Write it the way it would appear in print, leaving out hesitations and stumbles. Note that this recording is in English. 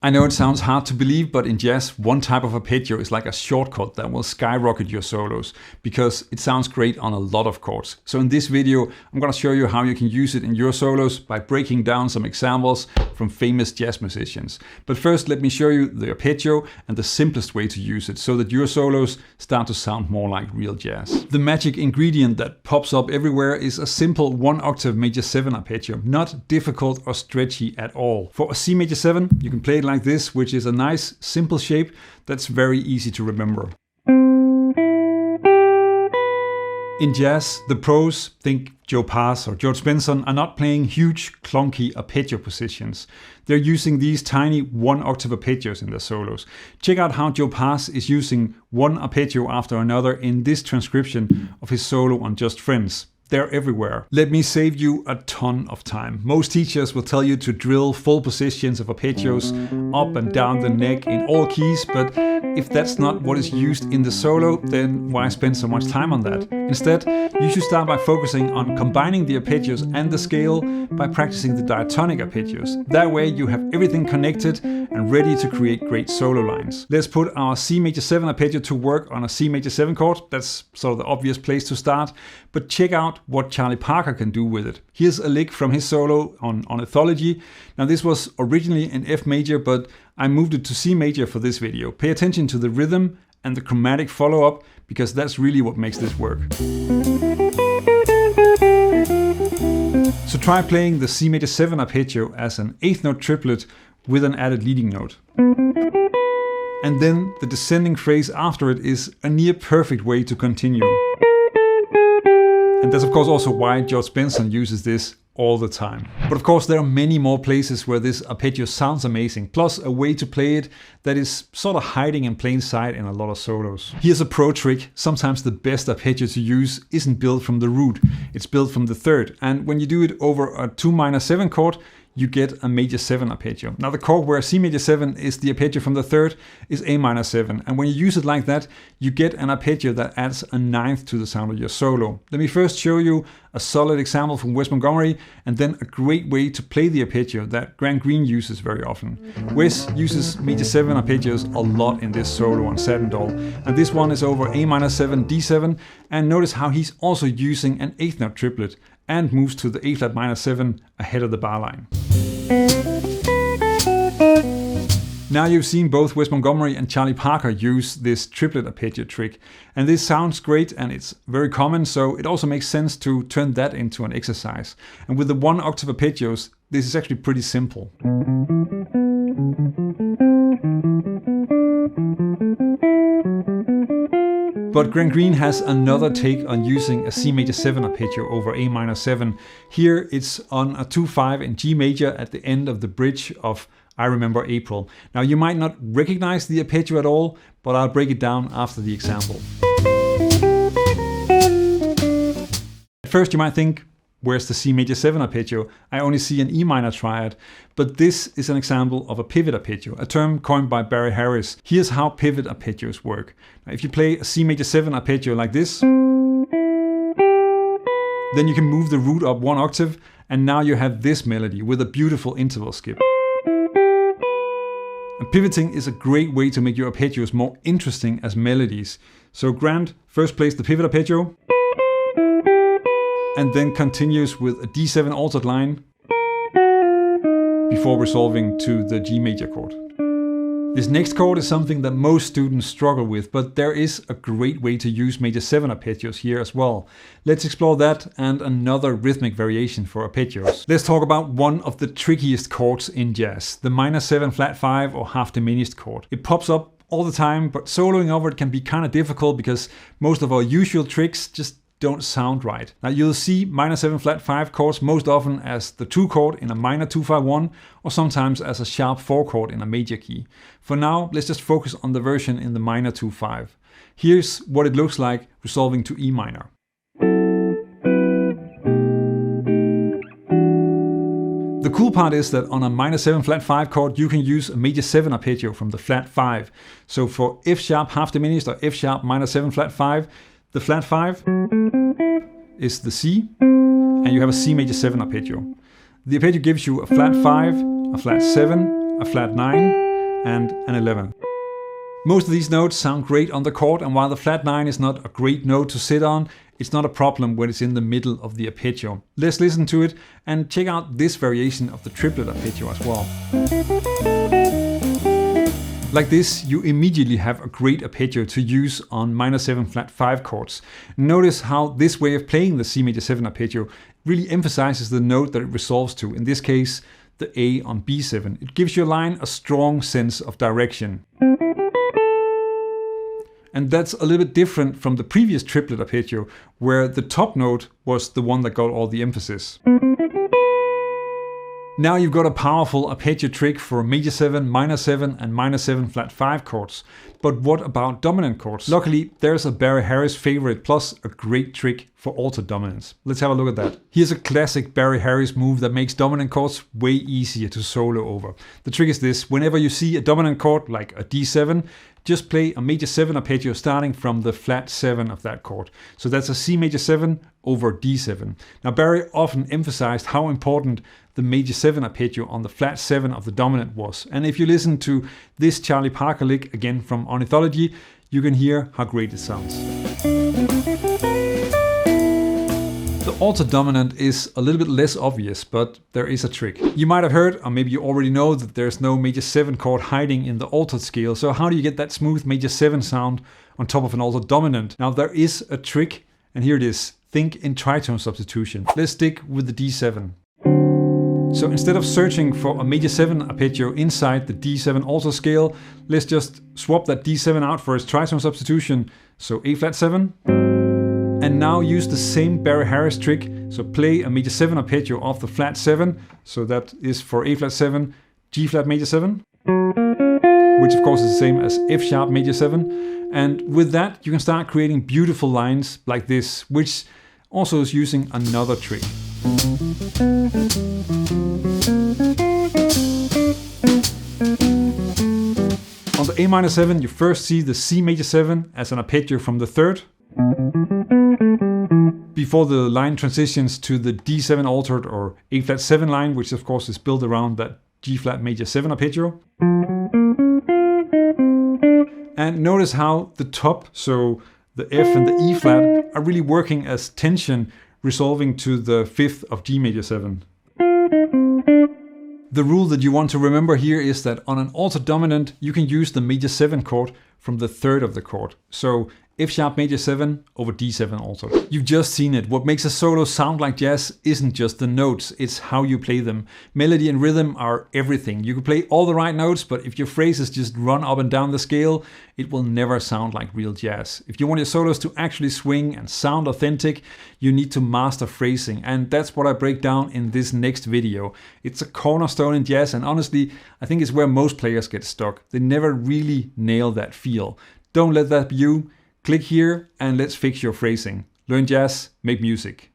I know it sounds hard to believe, but in jazz, one type of arpeggio is like a shortcut that will skyrocket your solos because it sounds great on a lot of chords. So in this video, I'm going to show you how you can use it in your solos by breaking down some examples from famous jazz musicians. But first, let me show you the arpeggio and the simplest way to use it so that your solos start to sound more like real jazz. The magic ingredient that pops up everywhere is a simple 1-octave major 7 arpeggio, not difficult or stretchy at all. For a C major 7, you can play it like this, which is a nice simple shape that's very easy to remember. In jazz, the pros, think Joe Pass or George Benson, are not playing huge clunky arpeggio positions. They're using these tiny 1-octave arpeggios in their solos. Check out how Joe Pass is using one arpeggio after another in this transcription of his solo on Just Friends. They're everywhere. Let me save you a ton of time. Most teachers will tell you to drill full positions of arpeggios up and down the neck in all keys, but if that's not what is used in the solo, then why spend so much time on that? Instead, you should start by focusing on combining the arpeggios and the scale by practicing the diatonic arpeggios. That way you have everything connected and ready to create great solo lines. Let's put our C major 7 arpeggio to work on a C major 7 chord. That's sort of the obvious place to start, but check out what Charlie Parker can do with it. Here's a lick from his solo on Ornithology. Now this was originally in F major, but I moved it to C major for this video. Pay attention to the rhythm and the chromatic follow-up, because that's really what makes this work. So try playing the C major 7 arpeggio as an 8th note triplet with an added leading note. And then the descending phrase after it is a near perfect way to continue. And that's of course also why George Benson uses this all the time. But of course there are many more places where this arpeggio sounds amazing, plus a way to play it that is sort of hiding in plain sight in a lot of solos. Here's a pro trick. Sometimes the best arpeggio to use isn't built from the root, it's built from the third. And when you do it over a 2 minor 7 chord, you get a major 7 arpeggio. Now the chord where C major 7 is the arpeggio from the third is A minor 7. And when you use it like that, you get an arpeggio that adds a 9th to the sound of your solo. Let me first show you a solid example from Wes Montgomery, and then a great way to play the arpeggio that Grant Green uses very often. Wes uses major 7 arpeggios a lot in this solo on Satin Doll, and this one is over A minor 7, D7, and notice how he's also using an 8th note triplet and moves to the A flat minor 7 ahead of the bar line. Now you've seen both Wes Montgomery and Charlie Parker use this triplet arpeggio trick, and this sounds great and it's very common, so it also makes sense to turn that into an exercise. And with the 1-octave arpeggios, this is actually pretty simple. But Grant Green has another take on using a C major 7 arpeggio over A minor 7. Here it's on a 2-5 in G major at the end of the bridge of I Remember April. Now you might not recognize the arpeggio at all, but I'll break it down after the example. At first you might think, where's the C major 7 arpeggio? I only see an E minor triad. But this is an example of a pivot arpeggio, a term coined by Barry Harris. Here's how pivot arpeggios work. Now, if you play a C major 7 arpeggio like this, then you can move the root up 1 octave, and now you have this melody with a beautiful interval skip. And pivoting is a great way to make your arpeggios more interesting as melodies. So Grant first plays the pivot arpeggio, and then continues with a D7 altered line before resolving to the G major chord. This next chord is something that most students struggle with, but there is a great way to use major 7 arpeggios here as well. Let's explore that and another rhythmic variation for arpeggios. Let's talk about one of the trickiest chords in jazz, the minor 7 flat 5 or half diminished chord. It pops up all the time, but soloing over it can be kind of difficult because most of our usual tricks just don't sound right. Now you'll see minor 7 flat 5 chords most often as the 2 chord in a minor 2-5-1, or sometimes as a sharp 4 chord in a major key. For now, let's just focus on the version in the minor 2-5. Here's what it looks like resolving to E minor. The cool part is that on a minor 7 flat 5 chord you can use a major 7 arpeggio from the flat 5. So for F sharp half diminished or F sharp minor 7 flat 5, the flat 5 is the C, and you have a C major 7 arpeggio. The arpeggio gives you a flat 5, a flat 7, a flat 9, and an 11. Most of these notes sound great on the chord, and while the flat 9 is not a great note to sit on, it's not a problem when it's in the middle of the arpeggio. Let's listen to it and check out this variation of the triplet arpeggio as well. Like this, you immediately have a great arpeggio to use on minor 7 flat 5 chords. Notice how this way of playing the C major 7 arpeggio really emphasizes the note that it resolves to, in this case, the A on B7. It gives your line a strong sense of direction. And that's a little bit different from the previous triplet arpeggio, where the top note was the one that got all the emphasis. Now you've got a powerful arpeggio trick for major 7, minor 7 and minor 7 flat 5 chords. But what about dominant chords? Luckily, there's a Barry Harris favorite plus a great trick for altered dominance. Let's have a look at that. Here's a classic Barry Harris move that makes dominant chords way easier to solo over. The trick is this: whenever you see a dominant chord like a D7, just play a major 7 arpeggio starting from the flat 7 of that chord. So that's a C major 7 over D7. Now Barry often emphasized how important the major 7 arpeggio on the flat 7 of the dominant was. And if you listen to this Charlie Parker lick again from Ornithology, you can hear how great it sounds. The altered dominant is a little bit less obvious, but there is a trick. You might have heard, or maybe you already know, that there's no major 7 chord hiding in the altered scale. So how do you get that smooth major 7 sound on top of an altered dominant? Now there is a trick, and here it is. Think in tritone substitution. Let's stick with the D7. So instead of searching for a major 7 arpeggio inside the D7 alto scale, let's just swap that D7 out for its tritone substitution. So A flat 7. And now use the same Barry Harris trick. So play a major 7 arpeggio off the flat 7. So that is for A flat 7, G flat major 7. Which of course is the same as F sharp major 7. And with that you can start creating beautiful lines like this, which also is using another trick. On the A minor 7, you first see the C major 7 as an arpeggio from the 3rd, before the line transitions to the D7 altered or A flat 7 line, which of course is built around that G flat major 7 arpeggio. And notice how the top, so the F and the E flat, are really working as tension, resolving to the 5th of G major 7. The rule that you want to remember here is that on an altered dominant you can use the major 7 chord from the 3rd of the chord. So F sharp major 7 over D7 altered. You've just seen it. What makes a solo sound like jazz isn't just the notes, it's how you play them. Melody and rhythm are everything. You can play all the right notes, but if your phrases just run up and down the scale, it will never sound like real jazz. If you want your solos to actually swing and sound authentic, you need to master phrasing, and that's what I break down in this next video. It's a cornerstone in jazz, and honestly, I think it's where most players get stuck. They never really nail that feel. Don't let that be you. Click here and let's fix your phrasing. Learn jazz, make music.